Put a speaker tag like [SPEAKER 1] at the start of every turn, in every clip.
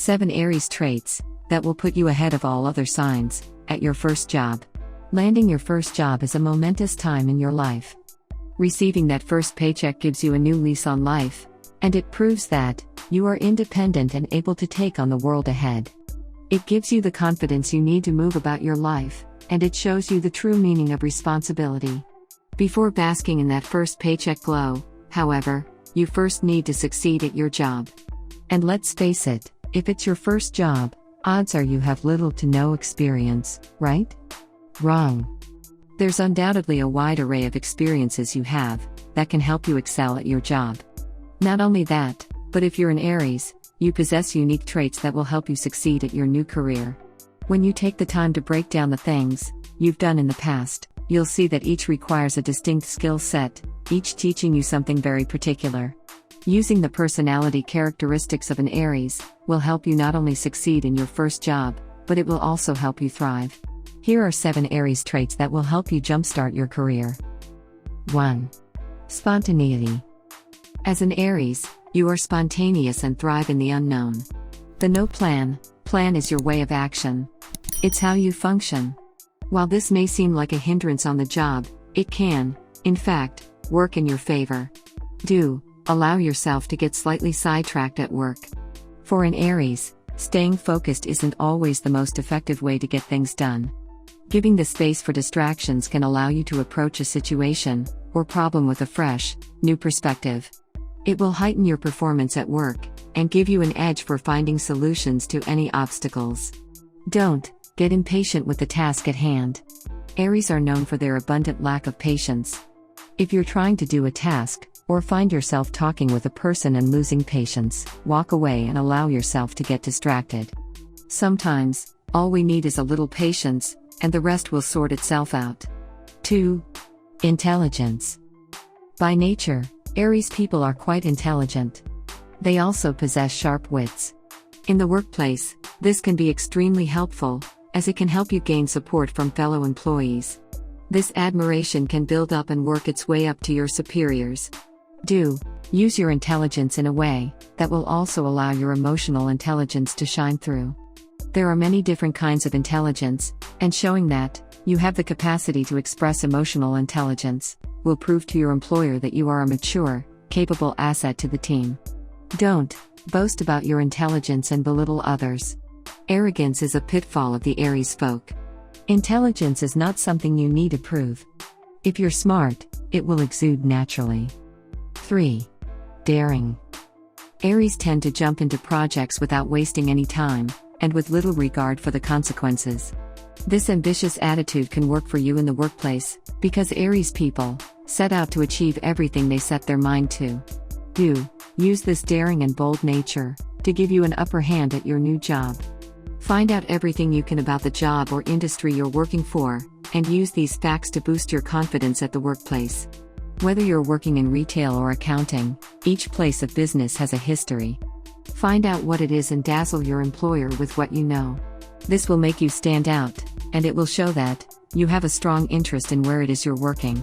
[SPEAKER 1] 7 Aries traits that will put you ahead of all other signs at your first job. Landing your first job is a momentous time in your life. Receiving that first paycheck gives you a new lease on life, and it proves that you are independent and able to take on the world ahead. It gives you the confidence you need to move about your life, and it shows you the true meaning of responsibility. Before basking in that first paycheck glow, however, you first need to succeed at your job. And let's face it, if it's your first job, odds are you have little to no experience, right? Wrong. There's undoubtedly a wide array of experiences you have that can help you excel at your job. Not only that, but if you're an Aries, you possess unique traits that will help you succeed at your new career. When you take the time to break down the things you've done in the past, you'll see that each requires a distinct skill set, each teaching you something very particular. Using the personality characteristics of an Aries will help you not only succeed in your first job, but it will also help you thrive. Here are 7 Aries traits that will help you jumpstart your career. 1. Spontaneity. As an Aries, you are spontaneous and thrive in the unknown. The no plan is your way of action. It's how you function. While this may seem like a hindrance on the job, it can, in fact, work in your favor. Do allow yourself to get slightly sidetracked at work. For an Aries, staying focused isn't always the most effective way to get things done. Giving the space for distractions can allow you to approach a situation or problem with a fresh, new perspective. It will heighten your performance at work and give you an edge for finding solutions to any obstacles. Don't get impatient with the task at hand. Aries are known for their abundant lack of patience. If you're trying to do a task, or find yourself talking with a person and losing patience, walk away and allow yourself to get distracted. Sometimes, all we need is a little patience, and the rest will sort itself out. 2. Intelligence. By nature, Aries people are quite intelligent. They also possess sharp wits. In the workplace, this can be extremely helpful, as it can help you gain support from fellow employees. This admiration can build up and work its way up to your superiors. Do use your intelligence in a way that will also allow your emotional intelligence to shine through. There are many different kinds of intelligence, and showing that you have the capacity to express emotional intelligence will prove to your employer that you are a mature, capable asset to the team. Don't boast about your intelligence and belittle others. Arrogance is a pitfall of the Aries folk. Intelligence is not something you need to prove. If you're smart, it will exude naturally. 3. Daring. Aries tend to jump into projects without wasting any time, and with little regard for the consequences. This ambitious attitude can work for you in the workplace, because Aries people set out to achieve everything they set their mind to. Do use this daring and bold nature to give you an upper hand at your new job. Find out everything you can about the job or industry you're working for, and use these facts to boost your confidence at the workplace. Whether you're working in retail or accounting, each place of business has a history. Find out what it is and dazzle your employer with what you know. This will make you stand out, and it will show that you have a strong interest in where it is you're working.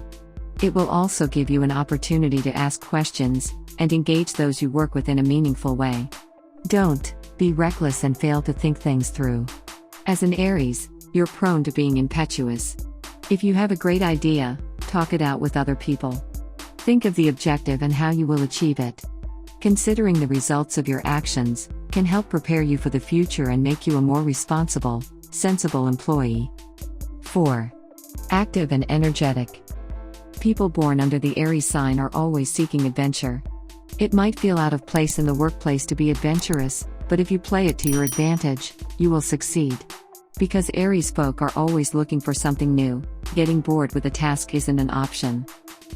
[SPEAKER 1] It will also give you an opportunity to ask questions and engage those you work with in a meaningful way. Don't be reckless and fail to think things through. As an Aries, you're prone to being impetuous. If you have a great idea, talk it out with other people. Think of the objective and how you will achieve it. Considering the results of your actions can help prepare you for the future and make you a more responsible, sensible employee. 4. Active and energetic. People born under the Aries sign are always seeking adventure. It might feel out of place in the workplace to be adventurous, but if you play it to your advantage, you will succeed. Because Aries folk are always looking for something new, getting bored with a task isn't an option.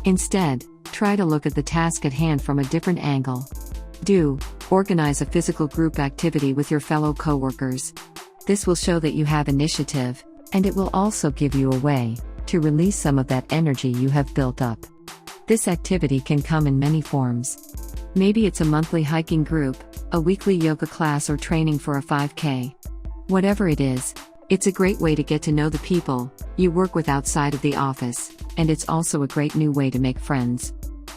[SPEAKER 1] Instead, try to look at the task at hand from a different angle. Do organize a physical group activity with your fellow coworkers. This will show that you have initiative, and it will also give you a way to release some of that energy you have built up. This activity can come in many forms. Maybe it's a monthly hiking group, a weekly yoga class, or training for a 5K. Whatever it is, it's a great way to get to know the people you work with outside of the office, and it's also a great new way to make friends.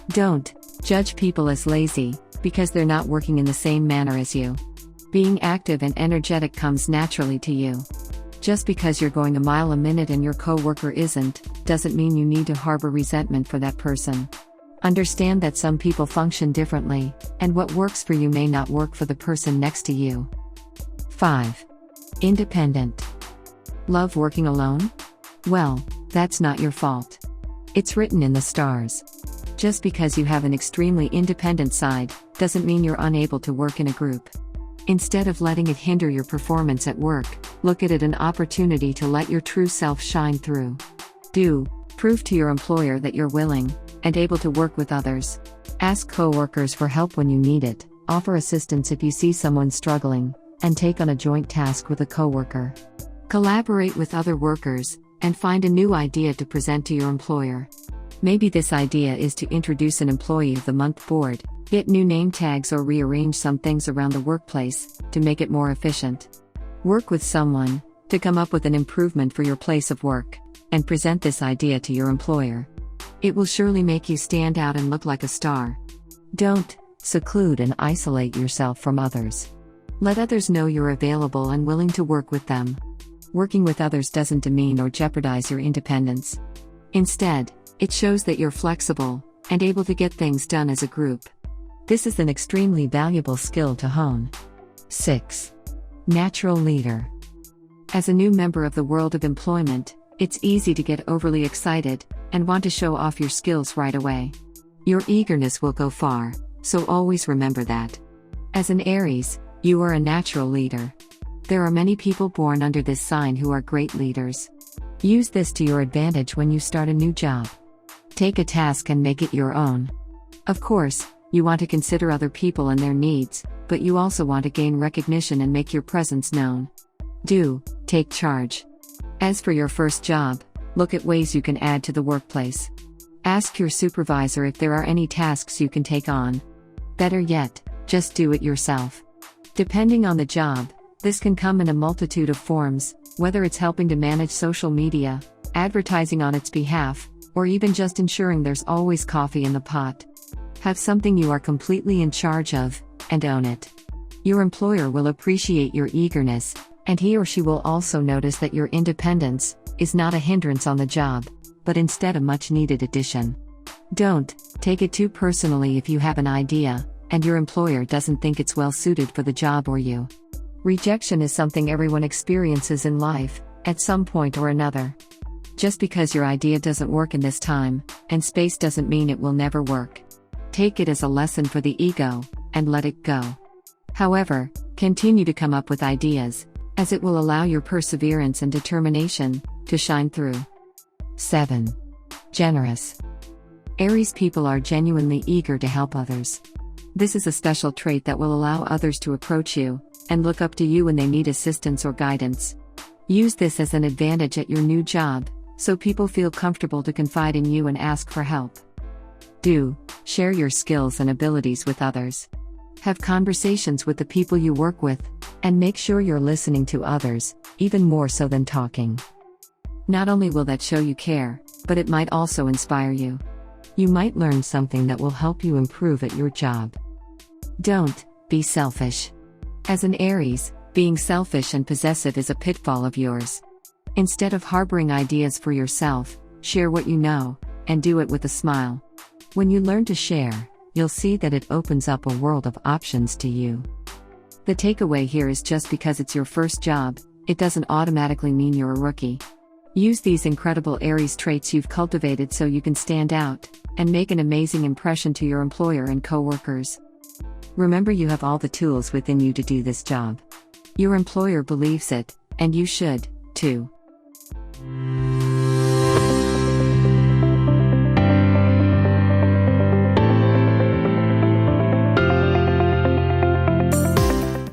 [SPEAKER 1] Don't judge people as lazy because they're not working in the same manner as you. Being active and energetic comes naturally to you. Just because you're going a mile a minute and your coworker isn't, doesn't mean you need to harbor resentment for that person. Understand that some people function differently, and what works for you may not work for the person next to you. 5. Independent. Love working alone? Well, that's not your fault. It's written in the stars. Just because you have an extremely independent side, doesn't mean you're unable to work in a group. Instead of letting it hinder your performance at work, look at it an opportunity to let your true self shine through. Prove to your employer that you're willing and able to work with others. Ask coworkers for help when you need it, offer assistance if you see someone struggling, and take on a joint task with a coworker. Collaborate with other workers, and find a new idea to present to your employer. Maybe this idea is to introduce an Employee of the Month board, get new name tags, or rearrange some things around the workplace to make it more efficient. Work with someone to come up with an improvement for your place of work, and present this idea to your employer. It will surely make you stand out and look like a star. Don't seclude and isolate yourself from others. Let others know you're available and willing to work with them. Working with others doesn't demean or jeopardize your independence. Instead, it shows that you're flexible and able to get things done as a group. This is an extremely valuable skill to hone. 6. Natural leader. As a new member of the world of employment, it's easy to get overly excited and want to show off your skills right away. Your eagerness will go far, so always remember that. As an Aries, you are a natural leader. There are many people born under this sign who are great leaders. Use this to your advantage when you start a new job. Take a task and make it your own. Of course, you want to consider other people and their needs, but you also want to gain recognition and make your presence known. Take charge. As for your first job, look at ways you can add to the workplace. Ask your supervisor if there are any tasks you can take on. Better yet, just do it yourself. Depending on the job, this can come in a multitude of forms, whether it's helping to manage social media, advertising on its behalf, or even just ensuring there's always coffee in the pot. Have something you are completely in charge of, and own it. Your employer will appreciate your eagerness, and he or she will also notice that your independence is not a hindrance on the job, but instead a much-needed addition. Don't take it too personally if you have an idea, and your employer doesn't think it's well-suited for the job or you. Rejection is something everyone experiences in life, at some point or another. Just because your idea doesn't work in this time and space doesn't mean it will never work. Take it as a lesson for the ego, and let it go. However, continue to come up with ideas, as it will allow your perseverance and determination to shine through. 7. Generous. Aries people are genuinely eager to help others. This is a special trait that will allow others to approach you and look up to you when they need assistance or guidance. Use this as an advantage at your new job, so people feel comfortable to confide in you and ask for help. Share your skills and abilities with others. Have conversations with the people you work with, and make sure you're listening to others, even more so than talking. Not only will that show you care, but it might also inspire you. You might learn something that will help you improve at your job. Don't be selfish. As an Aries, being selfish and possessive is a pitfall of yours. Instead of harboring ideas for yourself, share what you know, and do it with a smile. When you learn to share, you'll see that it opens up a world of options to you. The takeaway here is just because it's your first job, it doesn't automatically mean you're a rookie. Use these incredible Aries traits you've cultivated so you can stand out and make an amazing impression to your employer and coworkers. Remember, you have all the tools within you to do this job. Your employer believes it, and you should, too.